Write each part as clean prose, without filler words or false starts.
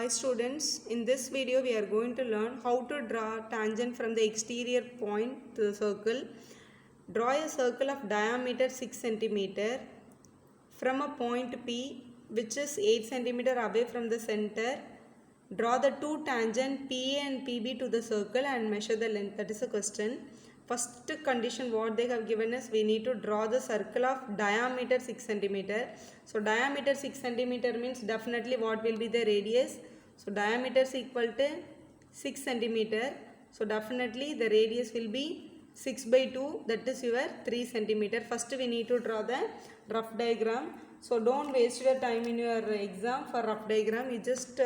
Hi students, in this video we are going to learn how to draw tangent from the exterior point to the circle. Draw a circle of diameter 6 cm from a point P which is 8 cm away from the center. Draw the two tangent PA and PB to the circle and measure the length. That is a question. First condition what they have given us, we need to draw the circle of diameter 6 cm. So diameter 6 cm means definitely what will be the radius. So diameter is equal to 6 cm. So definitely the radius will be 6 by 2, that is your 3 cm. First we need to draw the rough diagram. So don't waste your time in your exam for rough diagram. You just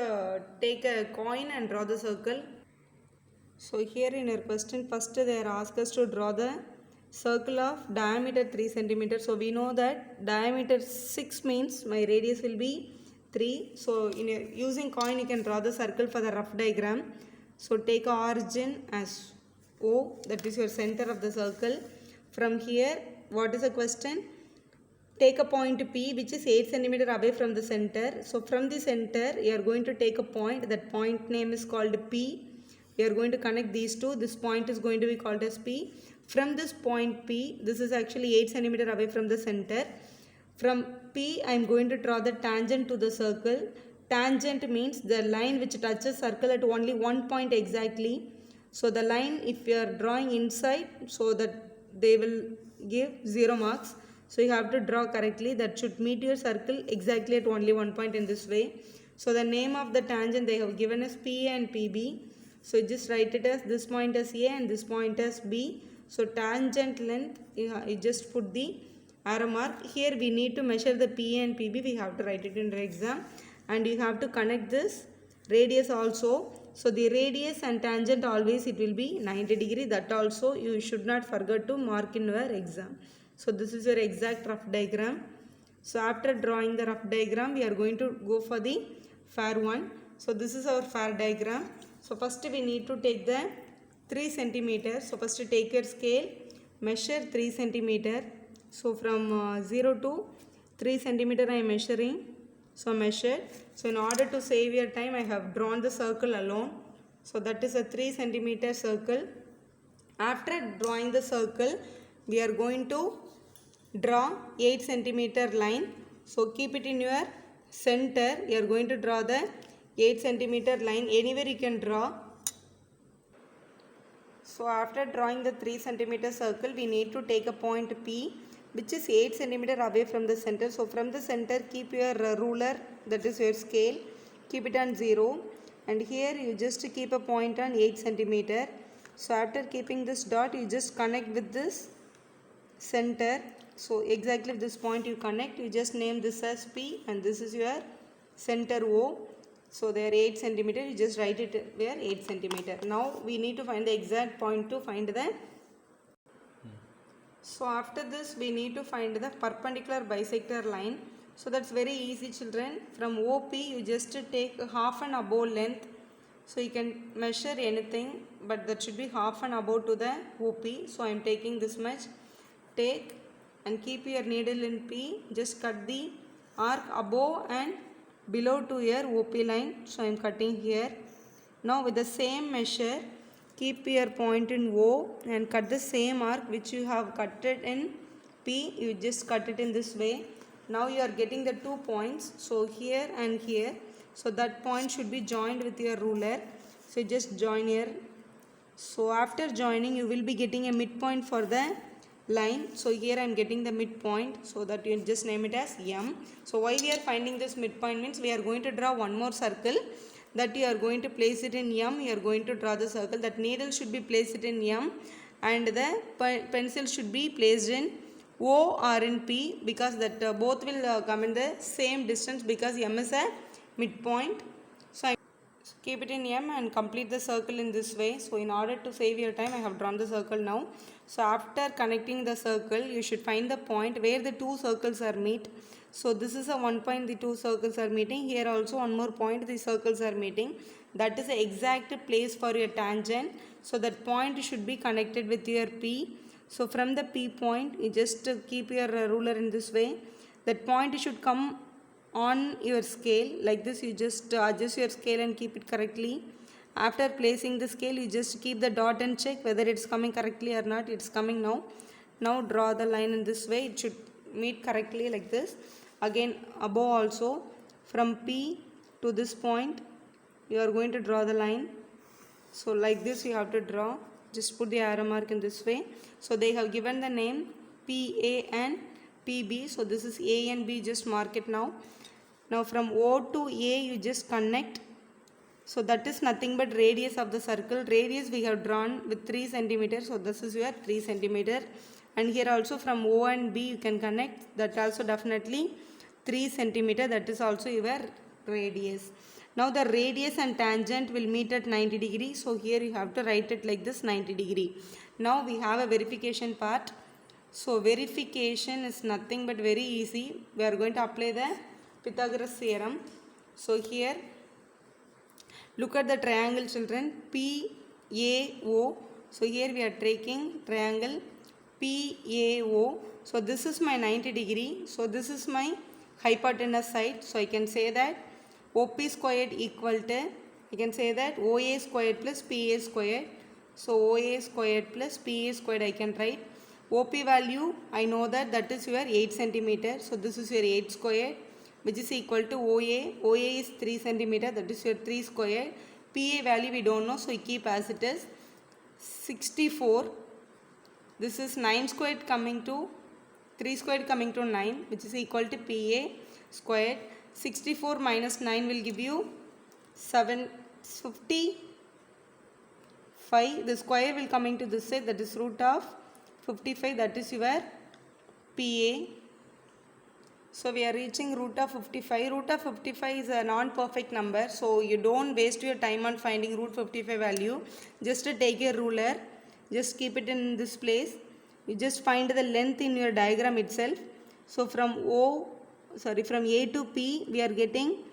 take a coin and draw the circle. So here in your question, first they are asked us to draw the circle of diameter 3 cm. So we know that diameter 6 means my radius will be 3. So using coin you can draw the circle for the rough diagram. So take a origin as O, that is your center of the circle. From here, what is the question? Take a point P which is 8 cm away from the center. So from the center you are going to take a point. That point name is called P. You are going to connect these two. This point is going to be called as P. From this point P, this is actually 8 cm away from the center. From P I am going to draw the tangent to the circle. Tangent means the line which touches circle at only one point exactly. So the line, if you are drawing inside, so that they will give 0 marks. So you have to draw correctly. That should meet your circle exactly at only one point in this way. So the name of the tangent they have given is P and PB. So just write it as this point as A and this point as B. So tangent length, you just put the arrow mark. Here we need to measure the P and PB. We have to write it in the exam. And you have to connect this radius also. So the radius and tangent always it will be 90 degree. That also you should not forget to mark in your exam. So this is your exact rough diagram. So after drawing the rough diagram, we are going to go for the fair one. So this is our fair diagram. So first we need to take the 3 cm. So first take your scale, measure 3 cm. So from 0 to 3 cm I am measuring. So measure. So in order to save your time, I have drawn the circle alone. So that is a 3 cm circle. After drawing the circle, we are going to draw 8 cm line. So keep it in your center. You are going to draw the 8 cm line. Anywhere you can draw. So after drawing the 3 cm circle, we need to take a point P which is 8 cm away from the center. So from the center, keep your ruler, that is your scale, keep it on 0. And here you just keep a point on 8 cm. So after keeping this dot, you just connect with this center. So exactly with this point you connect, you just name this as P and this is your center O. So there 8 cm, you just write it where 8 cm. Now we need to find the exact point to find the. So after this we need to find the perpendicular bisector line. So that's very easy children. From OP you just take half and above length. So you can measure anything but that should be half and above to the OP. So I am taking this much. Take and keep your needle in P. Just cut the arc above and below to your OP line. So I am cutting here. Now with the same measure, keep your point in O and cut the same arc which you have cut it in P. You just cut it in this way. Now you are getting the 2 points. So here and here. So that point should be joined with your ruler. So you just join here. So after joining you will be getting a midpoint for the line. So here I am getting the midpoint. So that you just name it as M. So why we are finding this midpoint means we are going to draw one more circle. That you are going to place it in M, you are going to draw the circle. That needle should be placed in M and the pencil should be placed in O or in P because that both will come in the same distance because M is a midpoint. So keep it in M and complete the circle in this way. So in order to save your time, I have drawn the circle now. So after connecting the circle, you should find the point where the two circles are meet. So this is a one point the two circles are meeting. Here also one more point the circles are meeting. That is the exact place for your tangent. So that point should be connected with your P. So from the P point, you just keep your ruler in this way. That point should come on your scale. Like this, you just adjust your scale and keep it correctly. After placing the scale, you just keep the dot and check whether it's coming correctly or not. It's coming now. Now draw the line in this way. It should meet correctly like this. Again, above also, from P to this point, you are going to draw the line. So like this you have to draw. Just put the arrow mark in this way. So they have given the name PA and PB. So this is A and B, just mark it now. Now from O to A you just connect. So that is nothing but radius of the circle. Radius we have drawn with 3 centimeters. So this is your 3 centimeter. And here also from O and B you can connect. That also definitely 3 centimeter. That is also your radius. Now the radius and tangent will meet at 90 degree. So here you have to write it like this, 90 degree. Now we have a verification part. So verification is nothing but very easy. We are going to apply the Pythagoras theorem. So here, look at the triangle, children, PAO. So here we are taking triangle PAO. So this is my 90 degree. So this is my hypotenuse side. So I can say that OP squared equal to, I can say that OA squared plus PA squared. So OA squared plus PA squared I can write. OP value I know that is your 8 centimeter. So this is your 8 squared, which is equal to OA. OA is 3 centimeter, that is your 3 squared. PA value we don't know, so we keep as it is. 64. This is 9 squared coming to 3 squared coming to 9, which is equal to PA squared. 64 minus 9 will give you 755. The square will coming to this side, that is root of 55, that is your PA. So we are reaching root of 55. Root of 55 is a non-perfect number. So you don't waste your time on finding root 55 value. Just take a ruler. Just keep it in this place. You just find the length in your diagram itself. So from from A to P we are getting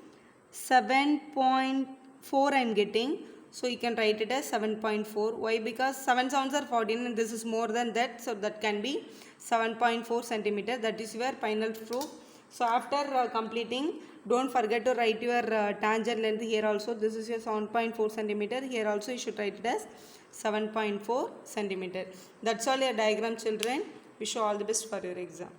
7.4 I am getting. So you can write it as 7.4. Why? Because 7 sounds are 14 and this is more than that. So that can be 7.4 centimeter. That is your final proof. So after completing, don't forget to write your tangent length here also. This is your 7.4 centimeter. Here also you should write it as 7.4 centimeter. That's all your diagram, children. Wish you all the best for your exam.